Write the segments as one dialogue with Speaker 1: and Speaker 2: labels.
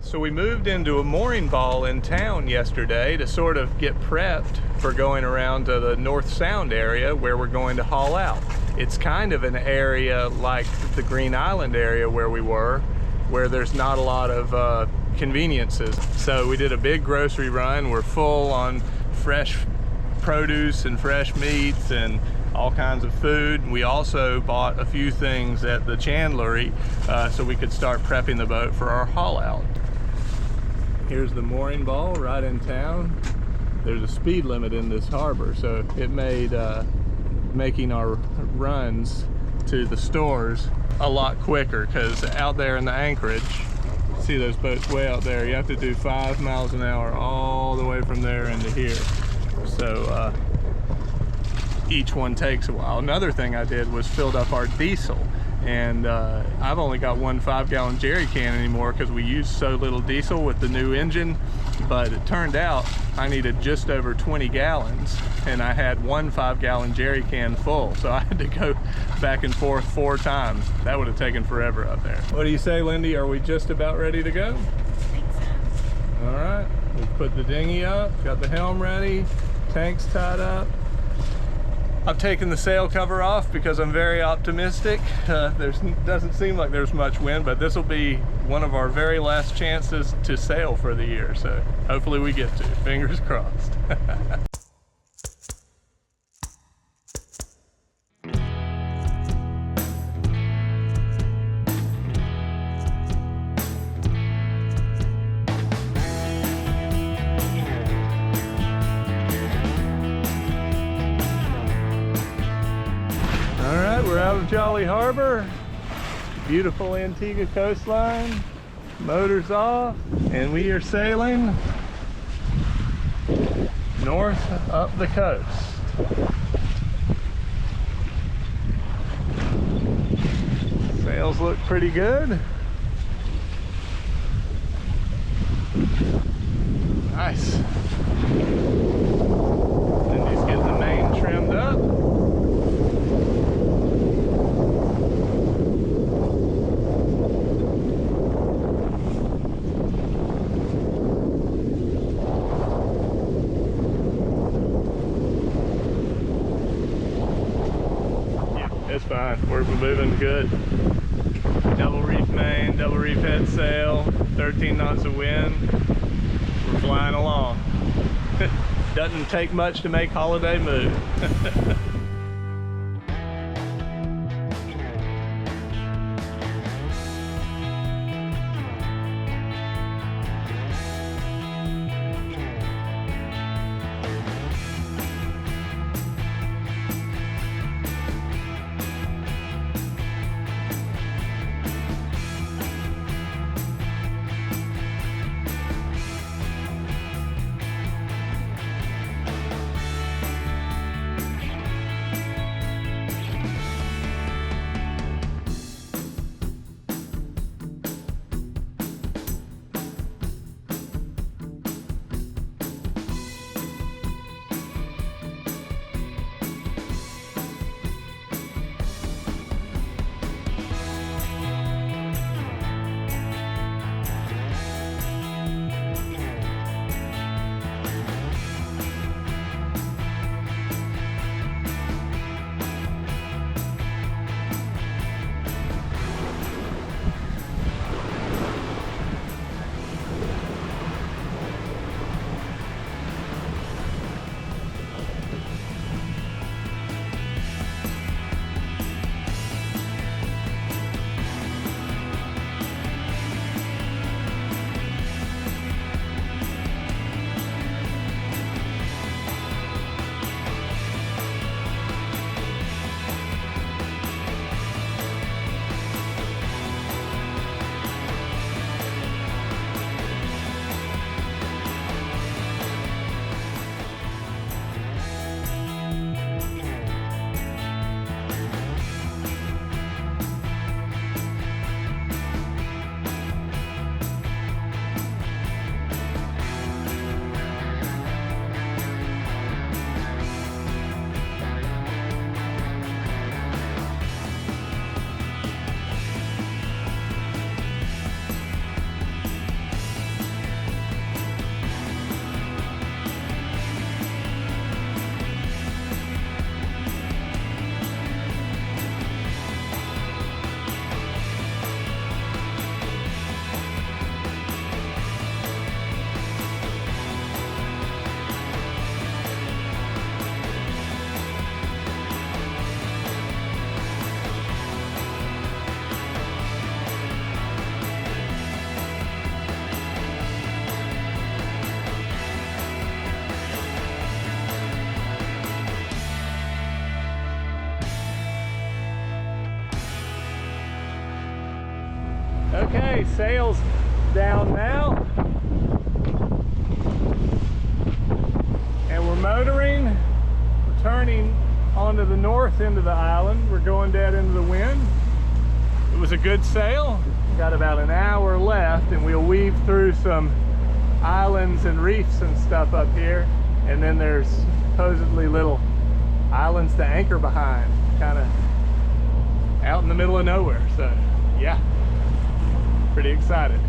Speaker 1: So we moved into a mooring ball in town yesterday to sort of get prepped for going around to the North Sound area where we're going to haul out. It's kind of an area like the Green Island area where we were, where there's not a lot of conveniences. So we did a big grocery run. We're full on fresh produce and fresh meats and all kinds of food. We also bought a few things at the chandlery so we could start prepping the boat for our haul out. Here's the mooring ball right in town. There's a speed limit in this harbor, so it made making our runs to the stores a lot quicker, because out there in the anchorage, see those boats way out there, you have to do 5 miles an hour all the way from there into here. So each one takes a while. Another thing I did was filled up our diesel, and I've only got one 5-gallon jerry can anymore because we use so little diesel with the new engine. But it turned out I needed just over 20 gallons, and I had one 5-gallon jerry can full, so I had to go back and forth 4 times. That would have taken forever up there. What do you say, Lindy? Are we just about ready to go?
Speaker 2: I think so.
Speaker 1: All right, we've put the dinghy up, got the helm ready, tanks tied up. I've taken the sail cover off because I'm very optimistic. Doesn't seem like there's much wind, but this will be one of our very last chances to sail for the year. So hopefully we get to. Fingers crossed. We're out of Jolly Harbour, beautiful Antigua coastline, motors off, and we are sailing north up the coast. Sails look pretty good. Nice. Lindy's getting the main trimmed up. It's fine. We're moving good. Double reef main, double reef head sail, 13 knots of wind. We're flying along. Doesn't take much to make holiday move. Okay, sails down now. And we're motoring. We're turning onto the north end of the island. We're going dead into the wind. It was a good sail. Got about an hour left and we'll weave through some islands and reefs and stuff up here. And then there's supposedly little islands to anchor behind, kind of out in the middle of nowhere. So yeah, pretty excited.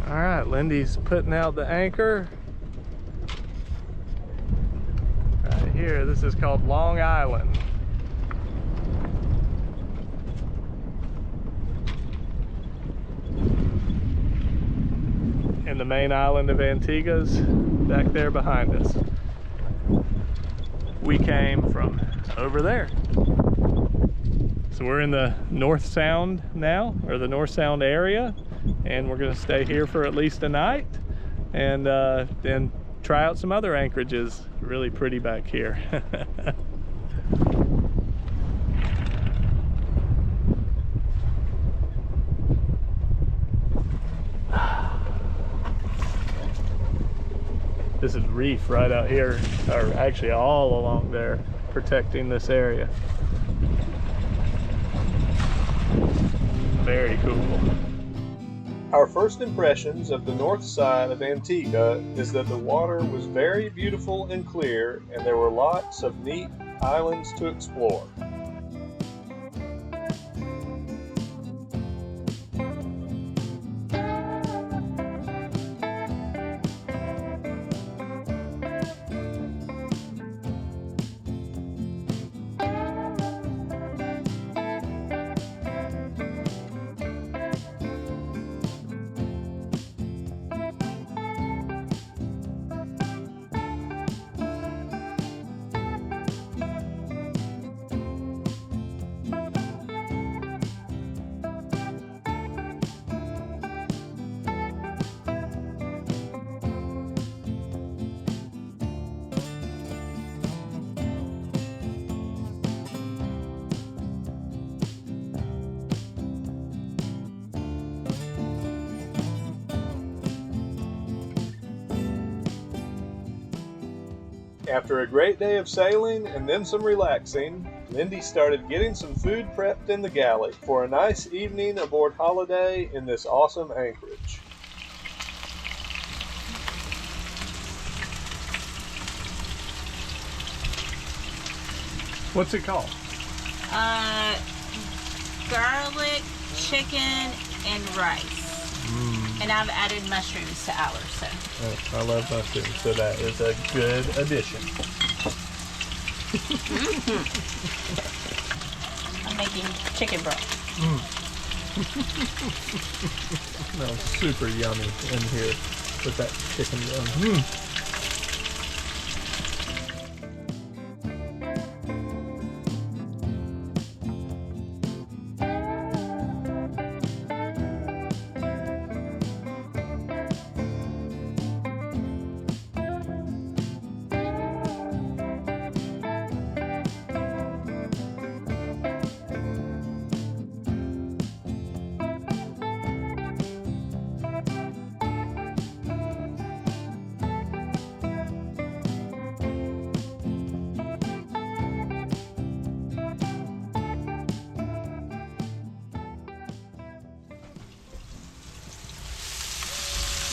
Speaker 1: All right, Lindy's putting out the anchor. Right here, this is called Long Island. And the main island of Antigua's back there behind us. We came from over there. So we're in the North Sound now, or the North Sound area. And we're going to stay here for at least a night and then try out some other anchorages. Really pretty back here. This is reef right out here, or actually all along there, protecting this area. Very cool. Our first impressions of the north side of Antigua is that the water was very beautiful and clear, and there were lots of neat islands to explore. After a great day of sailing and then some relaxing, Lindy started getting some food prepped in the galley for a nice evening aboard holiday in this awesome anchorage. What's it called?
Speaker 2: Garlic, chicken, and rice. And I've added mushrooms to ours, so.
Speaker 1: I love mushrooms, so that is a good addition.
Speaker 2: I'm making chicken broth.
Speaker 1: Smells super yummy in here with that chicken broth.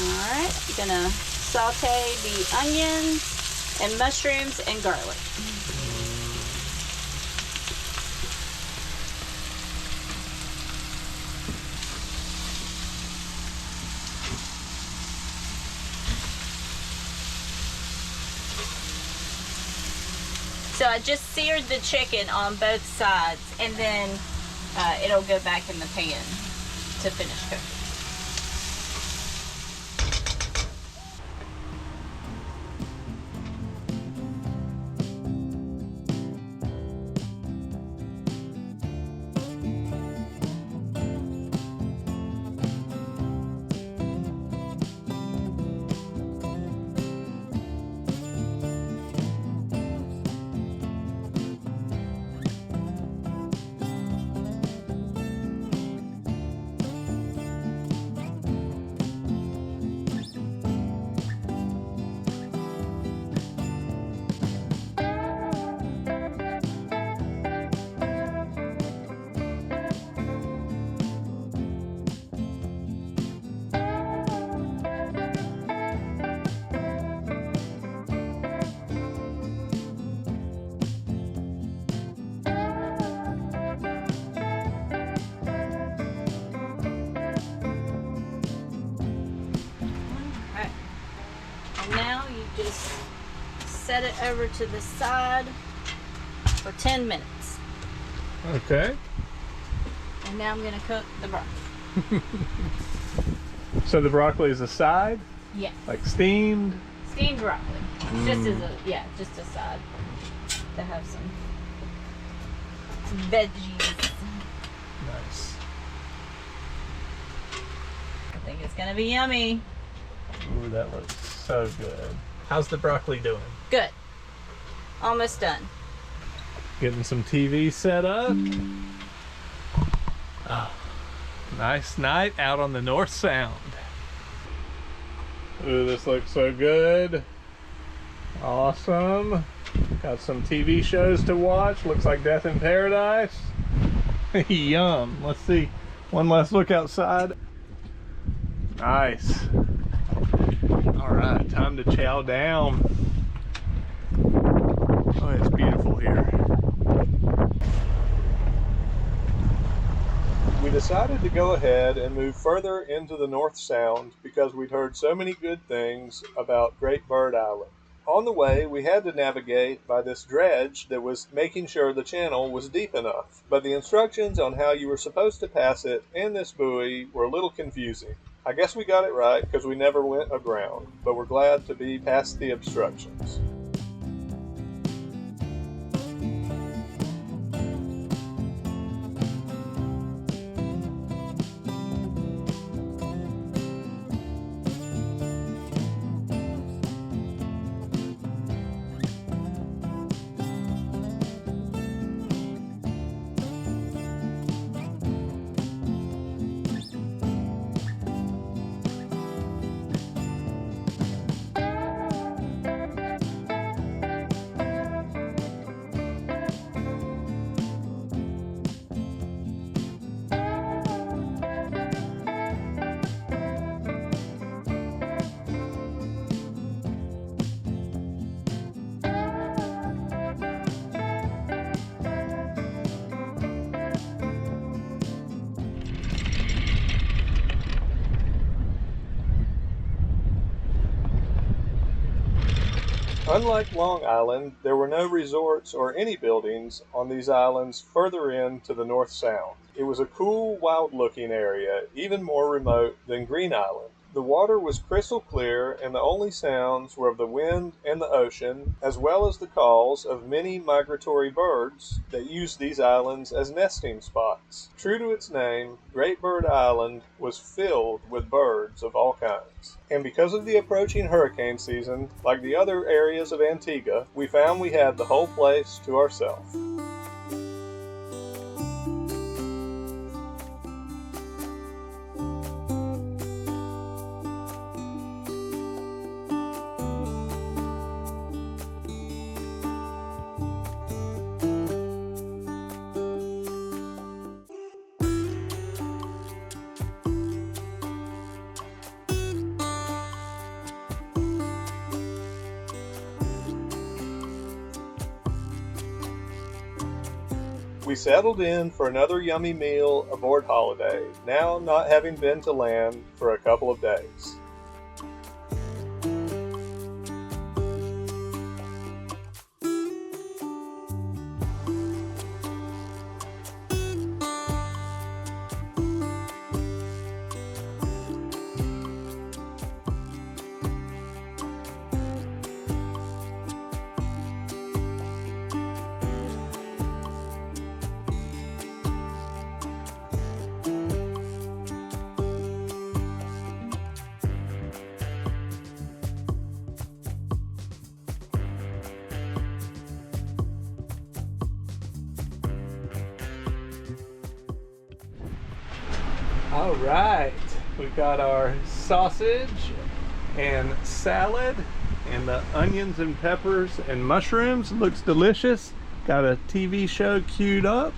Speaker 2: Alright, you're gonna saute the onions and mushrooms and garlic. So I just seared the chicken on both sides, and then it'll go back in the pan to finish cooking. Now you just set it over to the side for 10 minutes.
Speaker 1: Okay.
Speaker 2: And now I'm going to cook the broccoli.
Speaker 1: So the broccoli is a side?
Speaker 2: Yes.
Speaker 1: Like steamed?
Speaker 2: Steamed broccoli. Just as a, just a side to have some veggies.
Speaker 1: Nice.
Speaker 2: I think it's going to be yummy.
Speaker 1: Ooh, that looks so good. How's the broccoli doing?
Speaker 2: Good. Almost done.
Speaker 1: Getting some TV set up. Oh, nice night out on the North Sound. Ooh, this looks so good. Awesome. Got some TV shows to watch. Looks like Death in Paradise. Yum. Let's see. One last look outside. Nice. All right, time to chow down. Oh, it's beautiful here. We decided to go ahead and move further into the North Sound because we'd heard so many good things about Great Bird Island. On the way, we had to navigate by this dredge that was making sure the channel was deep enough, but the instructions on how you were supposed to pass it and this buoy were a little confusing. I guess we got it right because we never went aground, but we're glad to be past the obstructions. Unlike Long Island, there were no resorts or any buildings on these islands further in to the North Sound. It was a cool, wild-looking area, even more remote than Green Island. The water was crystal clear, and the only sounds were of the wind and the ocean, as well as the calls of many migratory birds that use these islands as nesting spots. True to its name, Great Bird Island was filled with birds of all kinds. And because of the approaching hurricane season, like the other areas of Antigua, we found we had the whole place to ourselves. We settled in for another yummy meal aboard Holiday, now not having been to land for a couple of days. All right, we've got our sausage and salad and the onions and peppers and mushrooms. Looks delicious. Got a TV show queued up.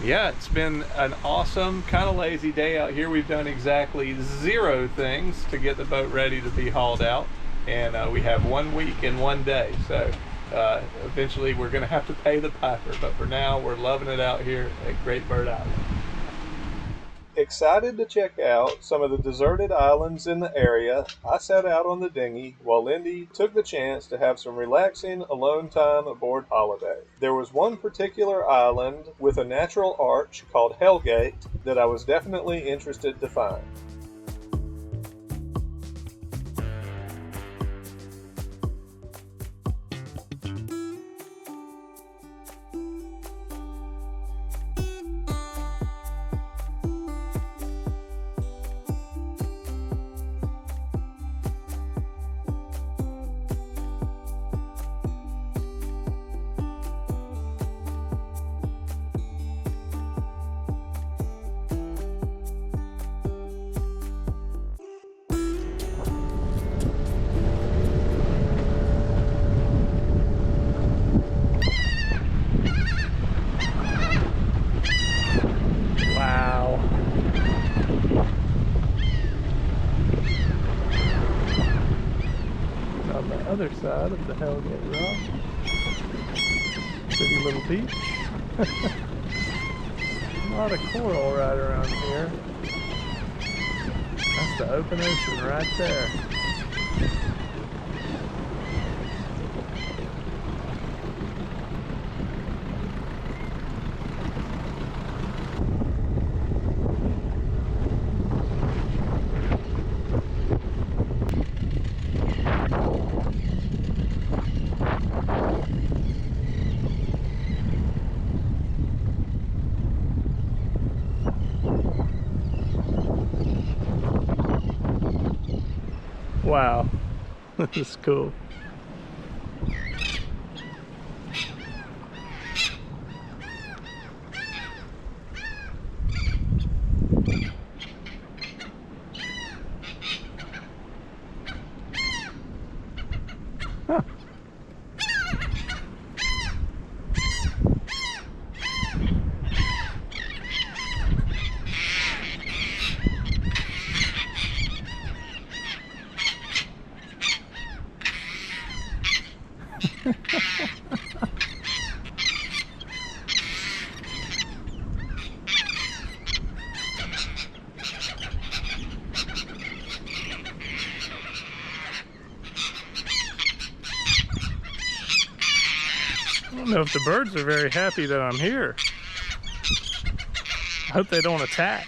Speaker 1: Yeah, it's been an awesome, kind of lazy day out here. We've done exactly 0 things to get the boat ready to be hauled out. And we have 1 week and 1 day. So eventually we're gonna have to pay the piper. But for now, we're loving it out here at Great Bird Island. Excited to check out some of the deserted islands in the area, I sat out on the dinghy while Lindy took the chance to have some relaxing alone time aboard Holiday. There was one particular island with a natural arch called Hellgate that I was definitely interested to find. Other side of the Hellgate Rock. Pretty little beach. A lot of coral right around here. That's the open ocean right there. Wow, this is cool. Huh. I don't know if the birds are very happy that I'm here. I hope they don't attack.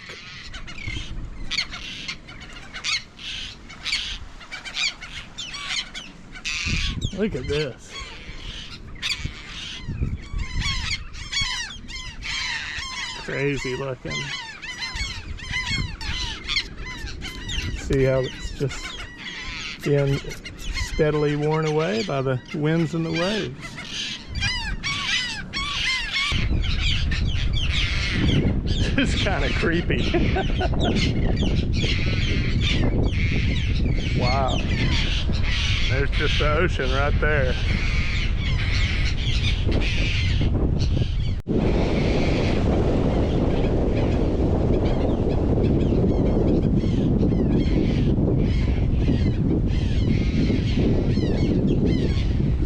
Speaker 1: Look at this. Crazy looking. See how it's just being steadily worn away by the winds and the waves. It's kind of creepy. Wow. There's just the ocean right there.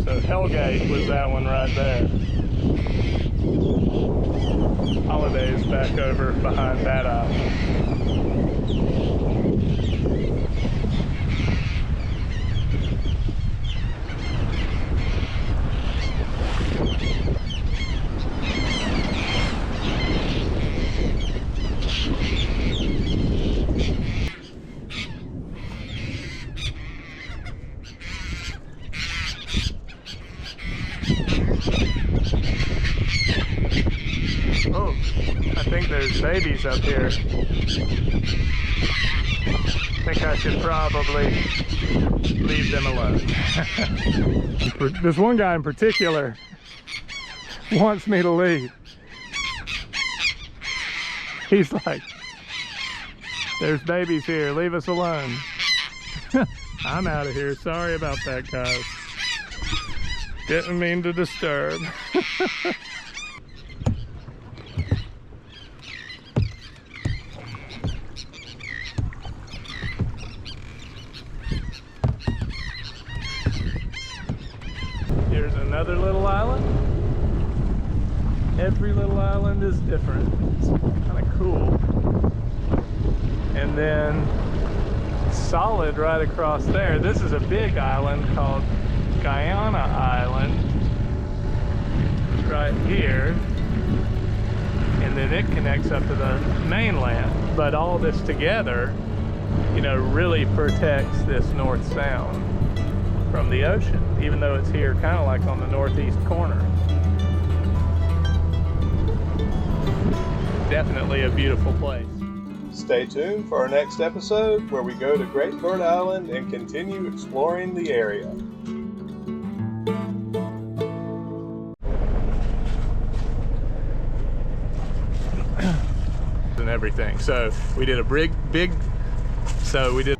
Speaker 1: So Hellgate was that one right there. Holiday's back over behind that island. Oh, I think there's babies up here. I think I should probably leave them alone. This one guy in particular wants me to leave. He's like, There's babies here. Leave us alone. I'm out of here. Sorry about that, guys. Didn't mean to disturb. Here's another little island. Every little island is different. It's kind of cool. And then solid right across there. This is a big island called Guyana Island. Right here. And then it connects up to the mainland. But all this together, you know, really protects this North Sound from the ocean, even though it's here kind of like on the northeast corner. Definitely a beautiful place. Stay tuned for our next episode where we go to Great Bird Island and continue exploring the area. And everything. So we did a big, so we did